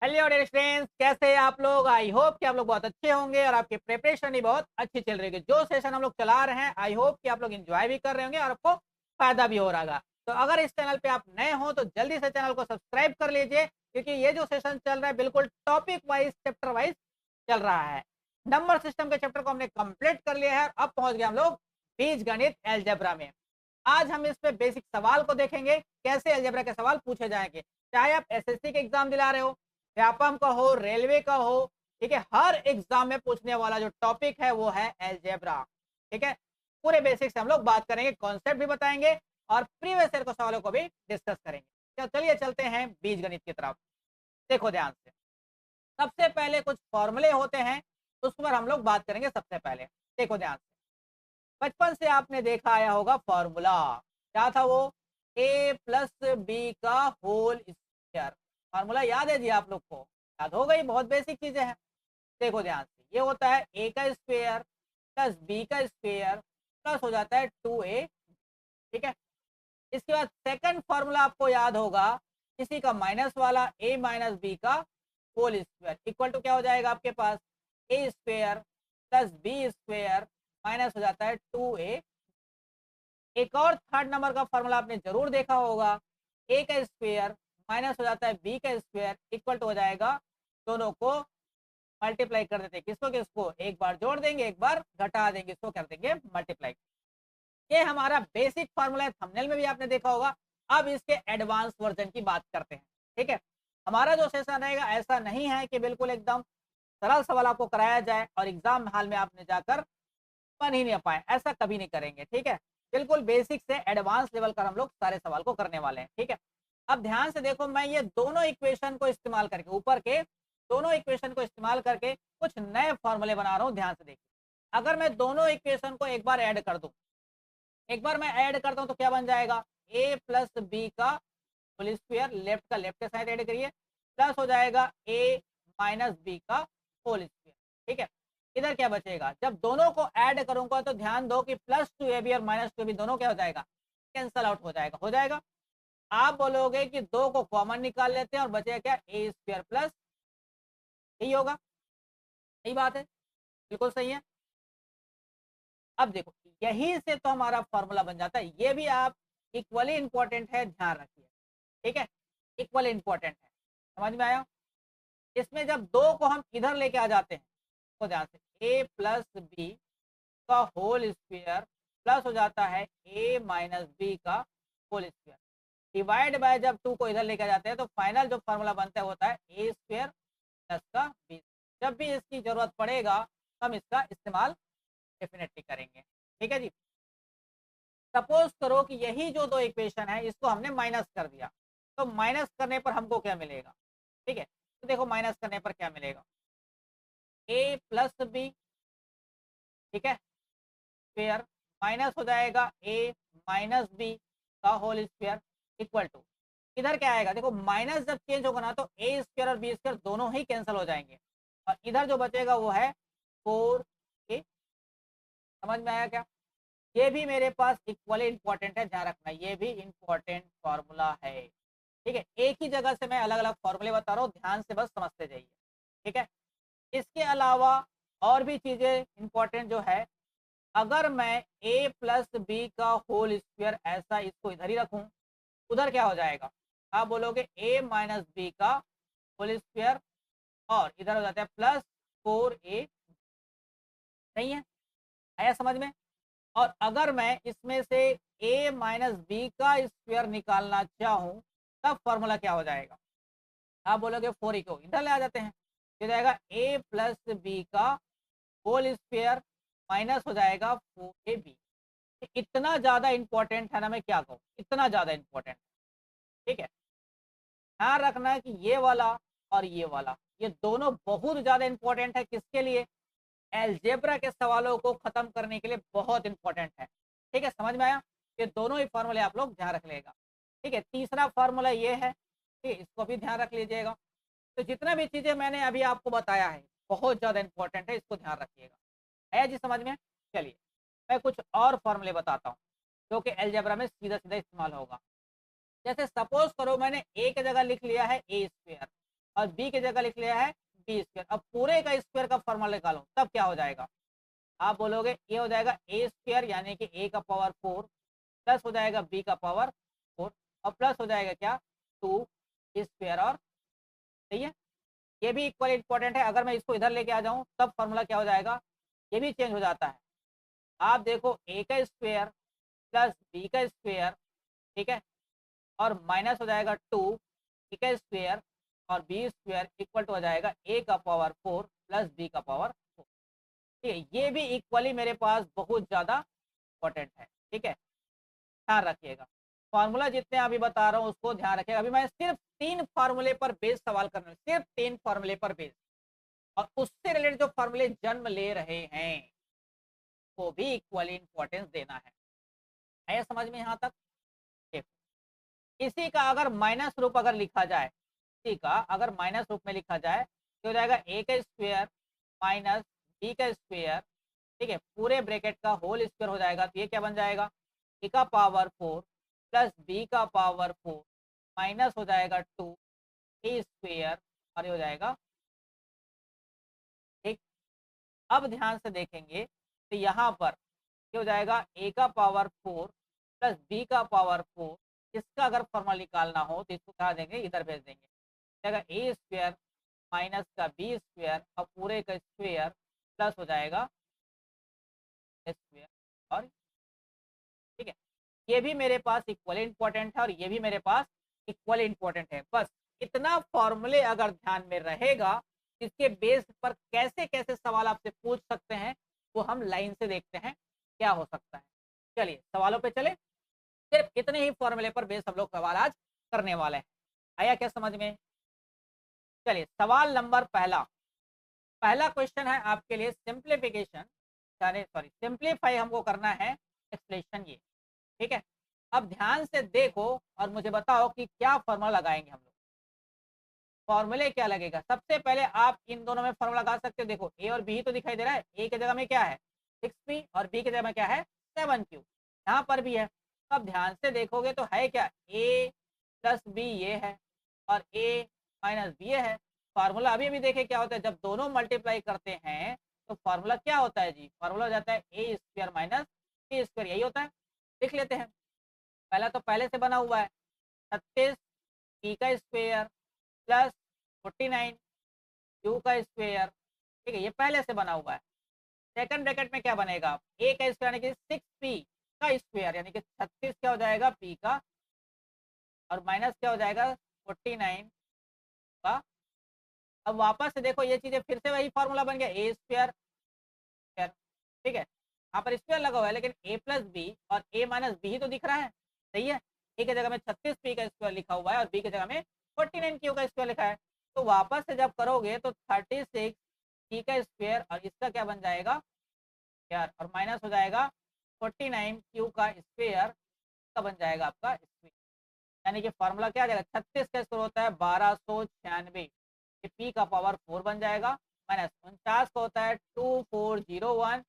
Hello dear students, कैसे हैं आप लोग। आई होप कि आप लोग बहुत अच्छे होंगे और आपकी प्रिपरेशन भी बहुत अच्छी चल रही है। जो सेशन हम लोग चला रहे हैं, आई होप कि आप लोग एंजॉय भी कर रहे होंगे और आपको फायदा भी हो रहा होगा। तो अगर इस चैनल पे आप नए हो तो जल्दी से चैनल को सब्सक्राइब कर लीजिए, क्योंकि ये जो सेशन चल रहा है बिल्कुल टॉपिक वाइज, चैप्टर वाइज चल रहा है। नंबर सिस्टम के चैप्टर को हमने कंप्लीट कर लिया है और अब पहुंच गए हम लोग बीज गणित एलजेब्रा में। आज हम इस पे बेसिक सवाल को देखेंगे, कैसे एलजेब्रा के सवाल पूछे जाएंगे। चाहे आप एसएससी के एग्जाम दिला रहे हो, व्यापम का हो, रेलवे का हो, ठीक है, हर एग्जाम में पूछने वाला जो टॉपिक है वो है एलजेब्रा। ठीक है, पूरे बेसिक से हम लोग बात करेंगे, कॉन्सेप्ट भी बताएंगे और प्रीवियस ईयर के सवालों को भी डिस्कस करेंगे। चलिए चलते हैं बीज गणित की तरफ। देखो ध्यान से, सबसे पहले कुछ फॉर्मूले होते हैं, उस पर हम लोग बात करेंगे। सबसे पहले देखो ध्यान से, बचपन से आपने देखा आया होगा फॉर्मूला, क्या था वो? ए प्लस बी का होल स्क्वायर। फॉर्मूला याद है जी आप लोग को? याद हो गई, बहुत बेसिक चीजें हैं। देखो ध्यान से, ये होता है ए का स्क्वायर प्लस बी का स्क्वायर प्लस हो जाता है 2a। ठीक है, इसके बाद सेकंड फॉर्मूला आपको याद होगा, इसी का माइनस वाला, ए माइनस बी का होल स्क्वायर इक्वल टू क्या हो जाएगा आपके पास? A square plus B square minus हो जाता है 2a। एक और थर्ड नंबर का फॉर्मूला आपने जरूर देखा होगा, ए का स्क्वायर माइनस हो जाता है बी का स्क्वायर इक्वल टू हो जाएगा, दोनों को मल्टीप्लाई कर देते हैं, किसको किसको, एक बार जोड़ देंगे एक बार घटा देंगे, इसको कर देंगे मल्टीप्लाई। ये हमारा बेसिक फॉर्मूला है, थंबनेल में भी आपने देखा होगा। अब इसके एडवांस वर्जन की बात करते हैं। ठीक है, हमारा जो सेशन रहेगा ऐसा नहीं है कि बिल्कुल एकदम सरल सवाल आपको कराया जाए और एग्जाम हाल में आपने जाकर बन ही नहीं पाए, ऐसा कभी नहीं करेंगे। ठीक है, बिल्कुल बेसिक से एडवांस लेवल का हम लोग सारे सवाल को करने वाले हैं। ठीक है, अब ध्यान से देखो, मैं ये दोनों इक्वेशन को इस्तेमाल करके, ऊपर के दोनों इक्वेशन को इस्तेमाल करके कुछ नए फॉर्मूले बना रहा हूँ। ध्यान से देखिए, अगर मैं दोनों इक्वेशन को एक बार ऐड कर दूं, एक बार मैं ऐड करता हूं तो क्या बन जाएगा? ए प्लस बी का होल स्क्वायर, लेफ्ट का लेफ्ट के साइड ऐड करिए, प्लस हो जाएगा ए माइनस बी का होल स्क्वायर। ठीक है, इधर क्या बचेगा? जब दोनों को ऐड करूंगा तो ध्यान दो कि प्लस टू ए बी और माइनस टू ए बी दोनों क्या हो जाएगा? कैंसल आउट हो जाएगा। आप बोलोगे कि दो को कॉमन निकाल लेते हैं और बचेगा क्या? ए स्क्वायर प्लस, यही होगा, यही बात है, बिल्कुल सही है। अब देखो, यही से तो हमारा फॉर्मूला बन जाता है। ये भी आप इक्वली इंपॉर्टेंट है, ध्यान रखिए। ठीक है, इक्वली इंपॉर्टेंट है, समझ में आया? इसमें जब दो को हम इधर लेके आ जाते हैं तो ध्यान से, ए प्लस बी का होल स्क्वायर प्लस हो जाता है ए माइनस बी का होल स्क्वायर डिवाइड बाय, जब टू को इधर लेके आ जाते हैं तो फाइनल जो फॉर्मूला बनता है होता है ए स्क्वायर प्लस का बी। जब भी इसकी जरूरत पड़ेगा हम इसका इस्तेमाल डेफिनेटली करेंगे। ठीक है जी, सपोज करो कि यही जो दो इक्वेशन है इसको हमने माइनस कर दिया, तो माइनस करने पर हमको क्या मिलेगा? ठीक है, तो देखो माइनस करने पर क्या मिलेगा? ए प्लस बी, ठीक है, स्क्वायर माइनस हो जाएगा ए माइनस बी का होल स्क्वायर इक्वल टू, इधर क्या आएगा? देखो माइनस जब चेंज होगा ना तो ए स्क्वायर और बी स्क्वायर दोनों ही कैंसिल हो जाएंगे और इधर जो बचेगा वो है 4a। समझ में आया क्या? ये भी मेरे पास इक्वली इंपॉर्टेंट है, ध्यान रखना, ये भी इंपॉर्टेंट फॉर्मूला है। ठीक है, एक ही जगह से मैं अलग अलग फॉर्मूले बता रहा हूँ, ध्यान से बस समझते जाइए। ठीक है, इसके अलावा और भी चीजें इंपॉर्टेंट जो है, अगर मैं ए प्लस बी का होल स्क्वायर ऐसा इसको इधर ही रखूं, उधर क्या हो जाएगा? आप बोलोगे ए माइनस बी का होल स्क्वायर और इधर हो जाता है प्लस 4a। नहीं है, आया समझ में? और अगर मैं इसमें से a माइनस बी का स्क्वायर निकालना चाहूं, तब फॉर्मूला क्या हो जाएगा? आप बोलोगे 4a को इधर ले आ जाते हैं, हो जाएगा a प्लस बी का होल स्क्वायर माइनस हो जाएगा 4ab। इतना ज्यादा इंपॉर्टेंट है ना, मैं क्या कहूँ, इतना ज्यादा इंपॉर्टेंट। ठीक है, ध्यान रखना है कि ये वाला और ये दोनों बहुत ज्यादा इंपॉर्टेंट है। किसके लिए? एलजेब्रा के सवालों को खत्म करने के लिए बहुत इंपॉर्टेंट है। ठीक है, समझ में आया? ये दोनों ही फॉर्मूले आप लोग ध्यान रख लेगा। ठीक है, तीसरा फॉर्मूला ये है, ठीक है, इसको भी ध्यान रख लीजिएगा। तो जितना भी चीजें मैंने अभी आपको बताया है बहुत ज्यादा इंपॉर्टेंट है, इसको ध्यान रखिएगा। है जी समझ में? चलिए मैं कुछ और फॉर्मूले बताता हूँ जो कि एलजेब्रा में सीधा सीधा इस्तेमाल होगा। जैसे सपोज करो मैंने ए की जगह लिख लिया है ए स्क्वायर, और बी की जगह लिख लिया है बी स्क्वायर। अब पूरे का स्क्वायर का फॉर्मूला निकालो, तब क्या हो जाएगा, आप बोलोगे ये हो जाएगा ए स्क्वायर यानी कि ए का पावर 4 प्लस हो जाएगा बी का पावर 4 और प्लस हो जाएगा क्या 2 स्क्वायर। और सही है, ये भी इक्वल इंपॉर्टेंट है। अगर मैं इसको इधर लेके आ जाऊं तब फॉर्मूला क्या हो जाएगा, ये भी चेंज हो जाता है। आप देखो ए का स्क्वायर प्लस बी का स्क्वायर, ठीक है, और माइनस हो जाएगा 2 बी का स्क्वायर और बी स्क्वायर इक्वल टू हो जाएगा ए का पावर 4 प्लस बी का पावर 4। ठीक है, ये भी इक्वली मेरे पास बहुत ज़्यादा इंपॉर्टेंट है। ठीक है, ध्यान रखिएगा, फॉर्मूला जितने अभी बता रहा हूँ उसको ध्यान रखिएगा। अभी मैं सिर्फ 3 फार्मूले पर बेस सवाल करना है, सिर्फ 3 फार्मूले पर बेस, और उससे रिलेटेड जो फार्मूले जन्म ले रहे हैं वो भी इक्वली इंपॉर्टेंस देना है। आया समझ में यहाँ तक? देखो, इसी का अगर माइनस रूप अगर लिखा जाए, इसी का अगर माइनस रूप में लिखा जाए तो हो जाएगा ए का स्क्वायर माइनस बी का स्क्वायर, ठीक है, पूरे ब्रैकेट का होल स्क्वायर हो जाएगा। तो ये क्या बन जाएगा, ए का पावर 4 प्लस बी का पावर 4 माइनस हो जाएगा 2 ए स्क्वायर, और ये हो जाएगा। ठीक, अब ध्यान से देखेंगे तो यहाँ पर ये हो जाएगा ए का पावर 4 प्लस बी का पावर 4। इसका अगर फॉर्मूला निकालना हो तो इसको क्या देंगे, इधर भेज देंगे, जाएगा ए स्क्वायर माइनस का बी स्क्वायर और पूरे का स्क्वायर प्लस हो जाएगा स्क्वायर। और ठीक है, ये भी मेरे पास इक्वल इंपॉर्टेंट है और ये भी मेरे पास इक्वल इंपॉर्टेंट है। बस इतना फॉर्मूले अगर ध्यान में रहेगा, इसके बेस पर कैसे कैसे सवाल आपसे पूछ सकते हैं वो हम लाइन से देखते हैं क्या हो सकता है। चलिए सवालों पे चले, सिर्फ इतने ही फॉर्मूले पर बेस हम लोग सवाल आज करने वाले हैं। आया क्या समझ में? चलिए सवाल नंबर पहला, पहला क्वेश्चन है आपके लिए सिंप्लीफिकेशन, सॉरी सिंप्लीफाई हमको करना है एक्सप्रेशन ये। ठीक है, अब ध्यान से देखो और मुझे बताओ कि क्या फॉर्मूला लगाएंगे हम लोग। फॉर्मूले क्या लगेगा, सबसे पहले आप इन दोनों में फॉर्मूला लगा सकते हो। देखो ए और बी तो दिखाई दे रहा है, ए की जगह में क्या है 6p और बी की जगह में क्या है 7q, यहाँ पर भी है। अब ध्यान से देखोगे तो है क्या a प्लस बी ये है और a माइनस बी ये है। फार्मूला अभी अभी देखे क्या होता है, जब दोनों मल्टीप्लाई करते हैं तो फार्मूला क्या होता है जी, फार्मूला हो जाता है A square minus B square, यही होता है। लिख लेते हैं, पहला तो पहले से बना हुआ है 36 पी का स्क्वायर प्लस 49 क्यू का स्क्वायर, ठीक है, ये पहले से बना हुआ है। सेकंड ब्रैकेट में क्या बनेगा, ए का स्क्वायर यानी कि 6p का स्क्वायर यानी कि 36 क्या हो जाएगा p का, और माइनस क्या हो जाएगा 49 का। अब वापस से देखो ये चीजें फिर से वही फॉर्मूला बन गया ए स्क्वायर, ठीक है, यहाँ पर स्क्वायर लगा हुआ है लेकिन ए प्लस बी और ए माइनस बी ही तो दिख रहा है। सही है, ए की जगह में 36p का स्क्वायर लिखा हुआ है और बी की जगह में 49q का स्क्वायर लिखा है। तो वापस से जब करोगे तो 36p का स्क्वायर और इसका क्या बन जाएगा यार, और माइनस हो जाएगा 49q का स्क्वायर का बन जाएगा आपका स्क्वायर, यानी कि फॉर्मूला क्या आ जाएगा 36 का स्क्वायर होता है 1296, पी का पावर 4 बन जाएगा, माइनस 49 का होता है 2401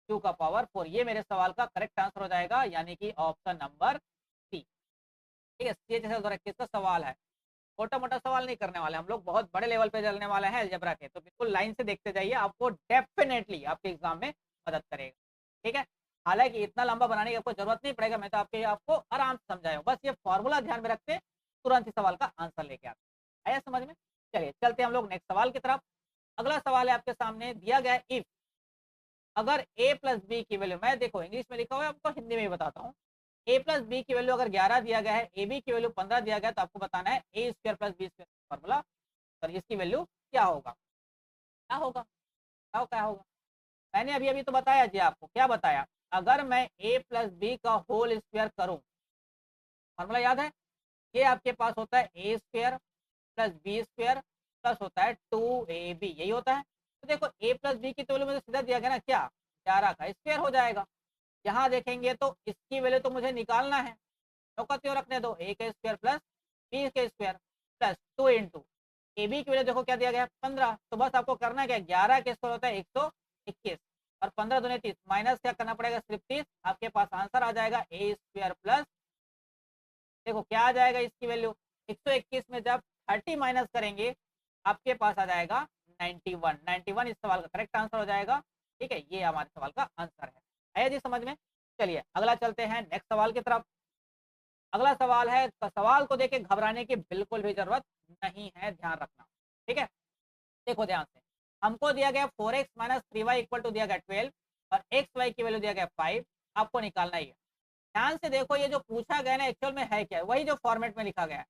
क्यू का पावर 4। ये मेरे सवाल का करेक्ट आंसर हो जाएगा, यानी कि ऑप्शन नंबर सी। ठीक है, ये जैसे 2021 का सवाल है, छोटा मोटा सवाल नहीं करने वाले हम लोग, बहुत बड़े लेवल पे चलने वाले हैं अलजेब्रा के, तो बिल्कुल लाइन से देखते जाइए, आपको डेफिनेटली आपके एग्जाम में मदद करेगा। ठीक है, हालांकि इतना लंबा बनाने की आपको जरूरत नहीं पड़ेगा, मैं तो आपको आराम से समझाया हूँ, बस ये फॉर्मूला ध्यान में रखते तुरंत ही सवाल का आंसर लेके आते। आया समझ में? चलिए चलते हम लोग नेक्स्ट सवाल की तरफ। अगला सवाल है आपके सामने दिया गया, इफ अगर a प्लस बी की वैल्यू, मैं देखो इंग्लिश में लिखा हुआ है आपको हिंदी में भी बताता हूँ, a प्लस बी की वैल्यू अगर 11 दिया गया है, ए बी की वैल्यू 15 दिया गया है, तो आपको बताना है A square plus B square formula, और इसकी वैल्यू क्या होगा, क्या होगा, क्या होगा। मैंने अभी अभी तो बताया जी आपको, क्या बताया, अगर मैं a प्लस बी का होल स्क्वायर करूँ, फॉर्मूला याद है, ये आपके पास होता है A square plus B square plus होता है 2ab, यही होता है। तो देखो a प्लस बी की तो वैल्यू मुझे सीधा दिया गया ना, क्या 11 का स्क्वायर हो जाएगा। यहाँ देखेंगे तो इसकी वैल्यू तो मुझे निकालना है, तो क्यों रखने दो, a का स्क्वायर प्लस बी का square plus 2 into A B की वैल्यू देखो क्या दिया गया 15, तो बस आपको करना है क्या, 11 के स्क्वायर होता है 121 और 15 दूनी 30, माइनस क्या करना पड़ेगा सिर्फ 30, आपके पास आंसर आ जाएगा ए स्क्वायर प्लस, देखो क्या आ जाएगा इसकी वैल्यू 121 में जब 30 माइनस करेंगे आपके पास आ जाएगा 91। 91 इस सवाल का करेक्ट आंसर हो जाएगा। ठीक है, ये हमारे सवाल का आंसर है। आया जी समझ में? चलिए अगला चलते हैं नेक्स्ट सवाल की तरफ। अगला सवाल है, तो सवाल को देख के घबराने की बिल्कुल भी जरूरत नहीं है, ध्यान रखना। ठीक है, देखो ध्यान से, हमको दिया गया 4x minus 3y equal to दिया गया 12 और एक्स वाई की वैल्यू दिया गया 5। आपको निकालना ही है। ध्यान से देखो, ये जो पूछा गया ना एक्चुअल में है क्या, वही जो फॉर्मेट में लिखा गया है।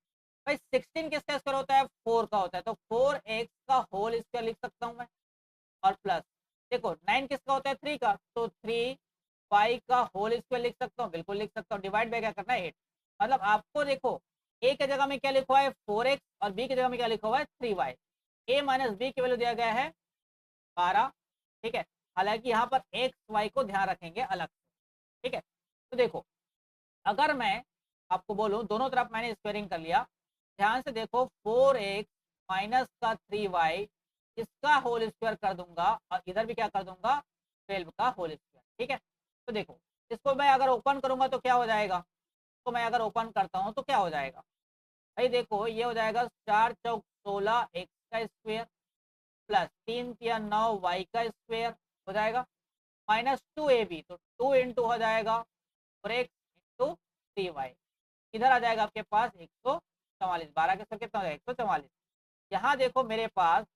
भाई 16 किसका स्क्वायर होता है? 4 का होता है, तो 4x का होल स्क्वायर लिख सकता हूँ मैं। और प्लस देखो 9 किसका होता है? 3 का, तो 3y का होल स्क्वायर लिख सकता हूँ, बिल्कुल लिख सकता हूँ। डिवाइड बाय क्या करना है? 8। मतलब आपको देखो a की जगह में क्या लिखा हुआ है? 4x और b की जगह में क्या लिखा हुआ है? 3y। a माइनस बी की वैल्यू दिया गया है 12। ठीक है, हालांकि यहाँ पर एक्स वाई को ध्यान रखेंगे अलग से। ठीक है, तो देखो अगर मैं आपको बोलूं दोनों तरफ मैंने स्क्वायरिंग कर लिया, ध्यान से देखो 4x माइनस का 3y इसका होल स्क्वायर कर दूंगा और इधर भी क्या कर दूंगा? 12 का होल स्क्वायर। ठीक है, तो देखो इसको मैं अगर ओपन करूंगा तो क्या हो जाएगा? तो मैं अगर ओपन करता हूं तो क्या हो जाएगा? भाई देखो ये हो जाएगा 4 चौक 16 एक्स का स्क्वायर प्लस 3 या 9 वाई का स्क्वायर हो जाएगा माइनस 2ab, तो 2 इंटू हो जाएगा 4x इंटू 3y। इधर आ जाएगा आपके पास 144। 12 के सर कितना हो जाएगा? 144। यहाँ देखो मेरे पास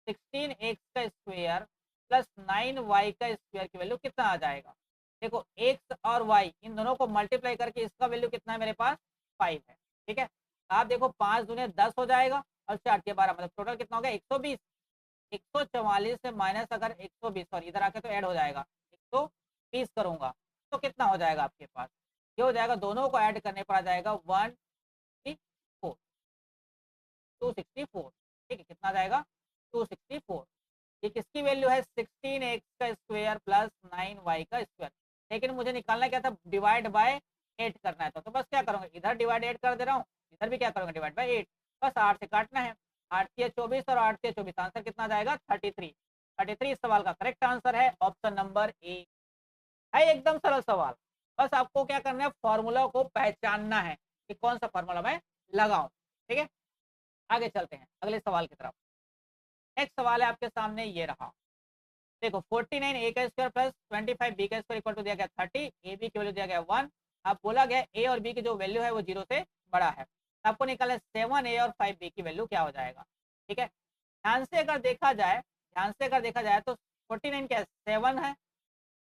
16x का स्क्वायर प्लस 9y का स्क्वायर की वैल्यू कितना आ जाएगा? देखो x और y इन दोनों को मल्टीप्लाई करके इसका वैल्यू कितना है मेरे पास? 5 है। ठीक है, आप देखो 5 दूने 10 हो जाएगा और 4 के 12, मतलब टोटल कितना हो गया? 120। 144 से माइनस अगर 120 और इधर आके तो ऐड हो जाएगा 120 करूंगा तो कितना हो जाएगा आपके पास? ये हो जाएगा, दोनों को ऐड करने पर आ जाएगा 164 264। ठीक है, कितना आ जाएगा? 264। ये किसकी वैल्यू है? 16x का स्क्वायर प्लस 9y का स्क्वायर। लेकिन मुझे निकालना क्या था? डिवाइड बाय 8 करना है। तो बस क्या करूंगा, इधर डिवाइड 8 कर दे रहा हूँ, इधर भी क्या करूंगा? Divide by 8। बस 8 से काटना है। 8 के 24 और 8 के 24, आंसर कितना आ जाएगा? 33। 33 इस सवाल का करेक्ट आंसर है, ऑप्शन नंबर ए है। एकदम सरल सवाल। बस आपको क्या करना है? फॉर्मूला को पहचानना है कि कौन सा फॉर्मूला मैं लगाऊं। ठीक है, आगे चलते हैं अगले सवाल की तरफ। नेक्स्ट सवाल है आपके सामने, ये रहा। देखो 49 ए का स्क्वायर प्लस 25 बी का स्क्वायर इक्वल टू दिया गया 30। ए बी की वैल्यू दिया गया 1। अब बोला गया ए और बी की जो वैल्यू है वो 0 से बड़ा है। आपको निकालना 7 ए और 5 बी की वैल्यू क्या हो जाएगा? ठीक है, ध्यान से अगर देखा जाए, ध्यान से अगर देखा जाए तो 49 क्या है? 7 है।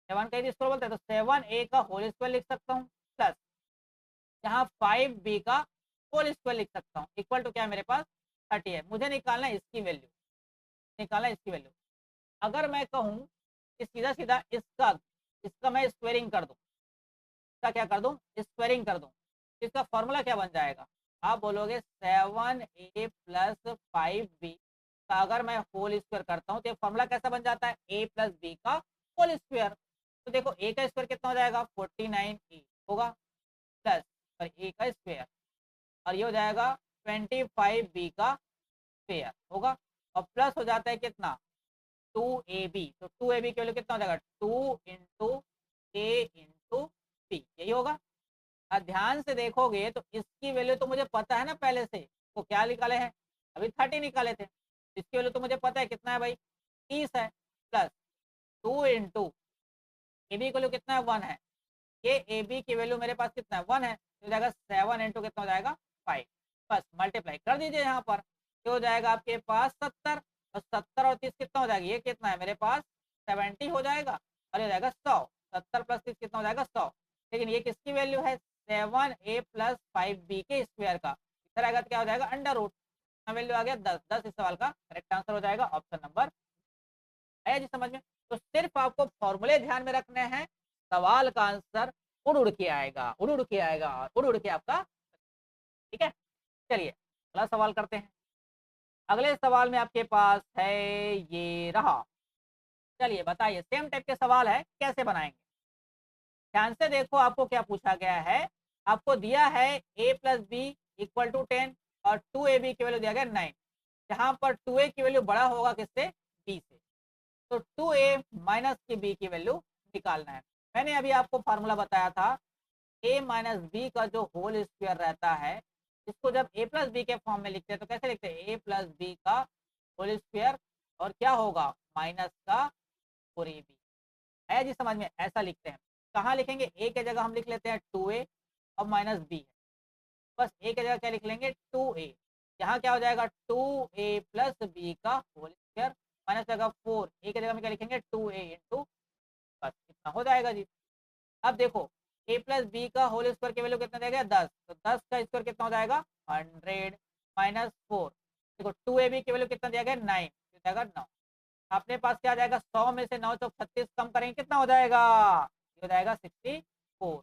7 का यदि स्क्वायर बोलते हैं तो 7 ए का होल स्क्वायर लिख सकता हूँ प्लस यहाँ 5 बी का होल स्क्वायर लिख सकता हूँ इक्वल टू क्या है मेरे पास? 30 है। मुझे निकालना है इसकी वैल्यू, निकालना है इसकी वैल्यू। अगर मैं कहूँ कि सीधा सीधा इसका इसका मैं स्क्वायरिंग कर दूं, इसका क्या कर दूं? स्क्वायरिंग कर दूं, इसका फॉर्मूला क्या बन जाएगा? आप बोलोगे 7a प्लस 5b का अगर मैं होल स्क्वायर करता हूँ तो फॉर्मूला कैसा बन जाता है? a प्लस बी का होल स्क्वायर। तो देखो a का स्क्वायर कितना हो जाएगा? 49a होगा प्लस और a का स्क्वायर और ये हो जाएगा 25b का स्क्वायर होगा और प्लस हो जाता है कितना? 2ab। तो 2ab की वैल्यू कितना हो जाएगा? 2 इंटू ए इंटू बी, यही होगा। और ध्यान से देखोगे तो इसकी वैल्यू तो मुझे पता है ना पहले से, तो क्या निकाले हैं? अभी 30 निकाले थे। इसकी वैल्यू तो मुझे पता है कितना है भाई? 30 है प्लस 2 इंटू ए बी की वैल्यू कितना है? 1 है। ये ए बी की वैल्यू मेरे पास कितना है? 1 है, तो हो जाएगा 7 इंटू कितना हो जाएगा? 5। बस मल्टीप्लाई कर दीजिए यहाँ पर, ये हो जाएगा आपके पास 70 और 70 और 30 कितना हो जाएगा? ये कितना है मेरे पास? 70 हो जाएगा और ये हो जाएगा 100। 70 प्लस 30 कितना हो जाएगा? 100। लेकिन ये किसकी वैल्यू है? 7a प्लस 5b के स्क्वायर का। इधर आएगा तो क्या हो जाएगा? Under root. वैल्यू आ गया 10। 10 इस सवाल का करेक्ट आंसर हो जाएगा, ऑप्शन नंबर है जी समझ में। तो सिर्फ आपको फॉर्मूले ध्यान में रखने हैं, सवाल का आंसर उड़ उड़ के आएगा, उड़ उड़ के आएगा, उड़ उड़ के आपका। ठीक है, चलिए अगला सवाल करते हैं। अगले सवाल में आपके पास है, ये रहा। चलिए बताइए, सेम टाइप के सवाल है, कैसे बनाएंगे? ध्यान से देखो, आपको क्या पूछा गया है? आपको दिया है a plus B equal to 10 और 2ab की वैल्यू दिया गया 9। जहां पर 2a की वैल्यू बड़ा होगा किससे? b से। तो 2a माइनस की b की वैल्यू निकालना है। मैंने अभी आपको फार्मूला बताया था, a माइनस बी का जो होल स्क्वायर रहता है, इसको जब a प्लस बी के फॉर्म में लिखते हैं तो कैसे लिखते हैं? a प्लस बी का होल स्क्वायर और क्या होगा माइनस का 4ab है जी समझ में। ऐसा लिखते हैं। कहाँ लिखेंगे, ए के जगह हम लिख लेते हैं 2a और माइनस बी है, बस ए के जगह क्या लिख लेंगे 2a। यहाँ क्या हो जाएगा 2a प्लस बी का होल स्क्वायर माइनस जाएगा 4, ए के जगह में क्या लिखेंगे 2a इंटू, बस इतना हो जाएगा जी। अब देखो ए प्लस बी का होल स्क्वायर की वैल्यू कितना देगा 10, तो 10 का स्क्वायर कितना हो जाएगा 100 माइनस 4। देखो 2ab की वैल्यू कितना दिया गया 9, हो जाएगा 9। अपने पास क्या आ जाएगा 100 में से 9 चौक 36 कम करेंगे कितना हो जाएगा, ये हो जाएगा 64।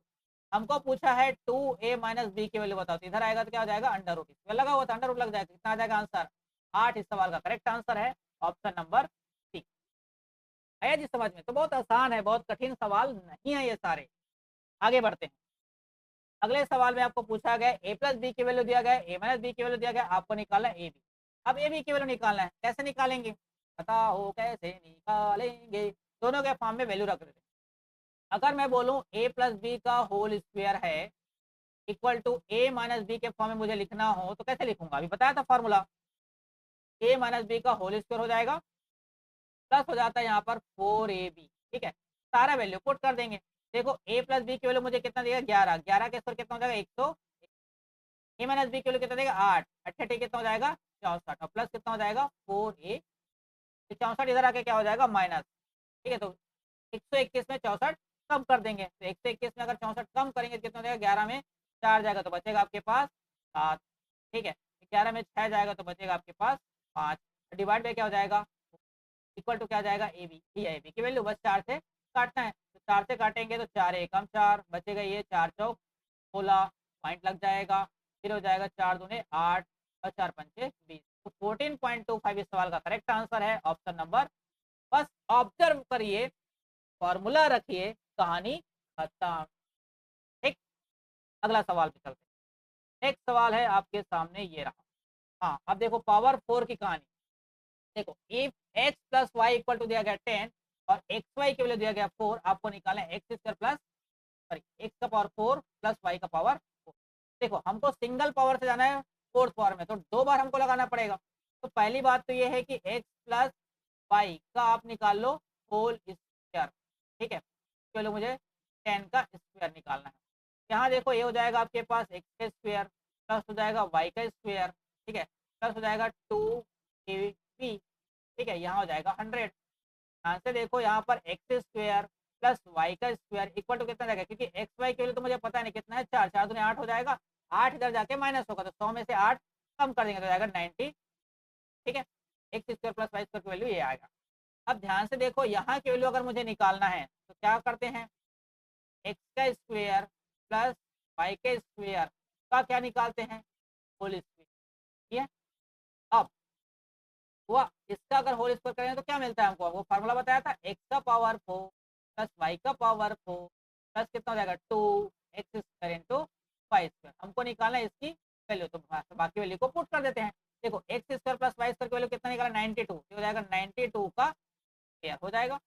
हमको पूछा है 2a माइनस बी की वैल्यू बताओ, तो इधर आएगा तो क्या हो जाएगा अंडर रूट, इसमें लगा हुआ था अंडर रूट लग जाएगा, कितना आ जाएगा आंसर 8। इस सवाल का करेक्ट आंसर है ऑप्शन नंबर सी। आया जी समझ में। तो बहुत आसान है, बहुत कठिन सवाल नहीं है ये सारे। आगे बढ़ते हैं। अगले सवाल में आपको पूछा गया ए प्लस बी की वैल्यू दिया गया, ए माइनस बी की वैल्यू दिया गया, आपको निकालना है ए बी। अब ए बी की वैल्यू निकालना है, कैसे निकालेंगे बताओ कैसे निकालेंगे। दोनों के फॉर्म में वैल्यू रख देते हैं। अगर मैं बोलूं ए प्लस बी का होल स्क्वायर है equal to A minus B के फॉर्म में मुझे लिखना हो तो कैसे लिखूंगा, अभी बताया था फॉर्मूला, ए माइनस बी का होल स्क्वायर हो जाएगा प्लस हो जाता है यहाँ पर 4ab। ठीक है, सारा वैल्यू पुट कर देंगे। देखो ए प्लस बी की वैल्यू मुझे कितना देगा 11, 11 के स्क्वायर कितना हो जाएगा 100, ए माइनस बी की वैल्यू कितना देगा 8, 8 कितना हो जाएगा 64 और प्लस कितना हो जाएगा 4a, 64 इधर आके क्या हो जाएगा माइनस। ठीक है, तो 121 में 64 कम कर देंगे, तो 121 में अगर 64 कम करेंगे तो कितना हो जाएगा 11 में 4 जाएगा तो बचेगा आपके पास 7। ठीक है, 11 में 6 जाएगा तो बचेगा आपके पास 5, डिवाइड बाई क्या हो जाएगा इक्वल टू क्या जाएगा ए बी, ए बी की वैल्यू बस 4 से काटना है, तो 4 से काटेंगे तो 4 एकम 4 बचेगा, ये 4 चौक 16 पॉइंट लग जाएगा, फिर हो जाएगा 4 दूने 8 और 4 पंचे 20। तो 14.25 इस सवाल का करेक्ट आंसर है ऑप्शन नंबर। बस ऑब्जर्व करिए, फॉर्मूला रखिए, कहानी खत्म। ठीक, अगला सवाल पे चलते हैं। नेक्स्ट सवाल है आपके सामने ये रहा। हाँ अब देखो पावर 4 की कहानी। देखो if x plus Y equal to दिया गया 10 और एक्स वाई की वैल्यू दिया गया 4, आपको निकालना है X square plus sorry x का पावर 4 प्लस वाई का पावर 4। देखो हमको सिंगल पावर से जाना है फोर्थ पावर में, तो 2 बार हमको लगाना पड़ेगा। तो पहली बात तो ये है कि एक्स प्लस वाई का आप निकाल लो होल स्क्वायर। ठीक है, चलो मुझे 10 का स्क्वायर निकालना है। यहाँ देखो ये हो जाएगा आपके पास एक्स का स्क्वायर प्लस हो जाएगा वाई का स्क्वायर, ठीक है, प्लस हो जाएगा 2ab। ठीक है, यहाँ हो जाएगा 100। यहाँ से देखो यहाँ पर एक्स स्क्वायर प्लस वाई का स्क्वायर इक्वल टू कितना जाएगा, क्योंकि एक्स वाई के लिए तो मुझे पता नहीं कितना है 4, 4 दूनी 8 हो जाएगा, 8 इधर जाके माइनस होगा तो 100 में से 8 कम कर देंगे तो जाएगा 90। ठीक है, X square plus Y square की वैल्यू ये आएगा। अब ध्यान से देखो यहाँ की वैल्यू अगर मुझे निकालना है तो क्या करते हैं, एक्स का स्क्वायर प्लस वाई के स्क्वायर का क्या निकालते हैं होल स्क्वायर। ठीक है, अब हुआ इसका अगर होल स्क्वायर करेंगे तो क्या मिलता है हमको, वो फार्मूला बताया था एक्स का पावर 4 प्लस वाई का पावर 4 प्लस कितना हो जाएगा 2 X square into Y square. हमको निकालना है इसकी वैल्यू, तो बाकी वैल्यू को पुट कर देते हैं। देखो X square plus Y square की वैल्यू कितना निकाला 92, हो जाएगा 92 का स्क्वायर हो जाएगा,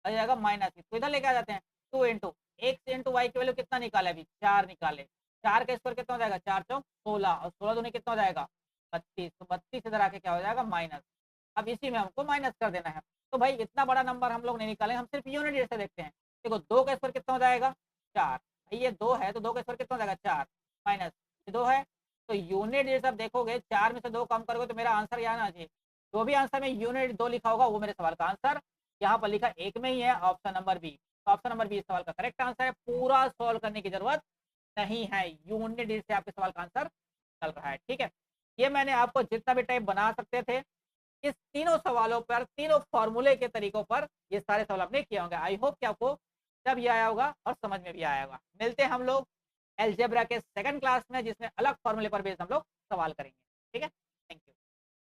आ जाएगा माइनस, इसको इधर लेके आ जाते हैं 2 इंटू एक्स इंटू वाई की वैल्यू कितना निकाले अभी 4 निकाले, 4 का स्क्वायर कितना हो जाएगा 4 चौक 16 और 16 दूनी कितना हो जाएगा 32, तो 32 इधर आके क्या हो जाएगा माइनस। अब इसी में हमको माइनस कर देना है। तो भाई इतना बड़ा नंबर हम लोग नहीं निकालेंगे, हम सिर्फ यूनिट जैसे देखते हैं। देखो 2 का स्क्वायर कितना हो जाएगा 4, ये 2 है तो 2 का स्क्वायर कितना हो जाएगा 4 माइनस ये 2 है, तो यूनिट जैसे आप देखोगे 4 में से 2 कम करोगे तो मेरा आंसर यहाँ आना चाहिए। जो भी आंसर में यूनिट 2 लिखा होगा वो मेरे सवाल का आंसर यहाँ पर लिखा एक में ही है, ऑप्शन नंबर बी। तो ऑप्शन नंबर बी इस सवाल का करेक्ट आंसर है, पूरा सॉल्व करने की जरूरत नहीं है, यूनिट से आपके सवाल का आंसर चल रहा है। ठीक है, ये मैंने आपको जितना भी टाइप बना सकते थे इस तीनों सवालों पर, तीनों फॉर्मूले के तरीकों पर ये सारे सवाल आपने किए होंगे। आई होप कि आपको जब ये आया होगा और समझ में भी आया होगा। मिलते हैं हम लोग अलजेब्रा के सेकंड क्लास में, जिसमें अलग फॉर्मूले पर बेस्ड हम लोग सवाल करेंगे। ठीक है।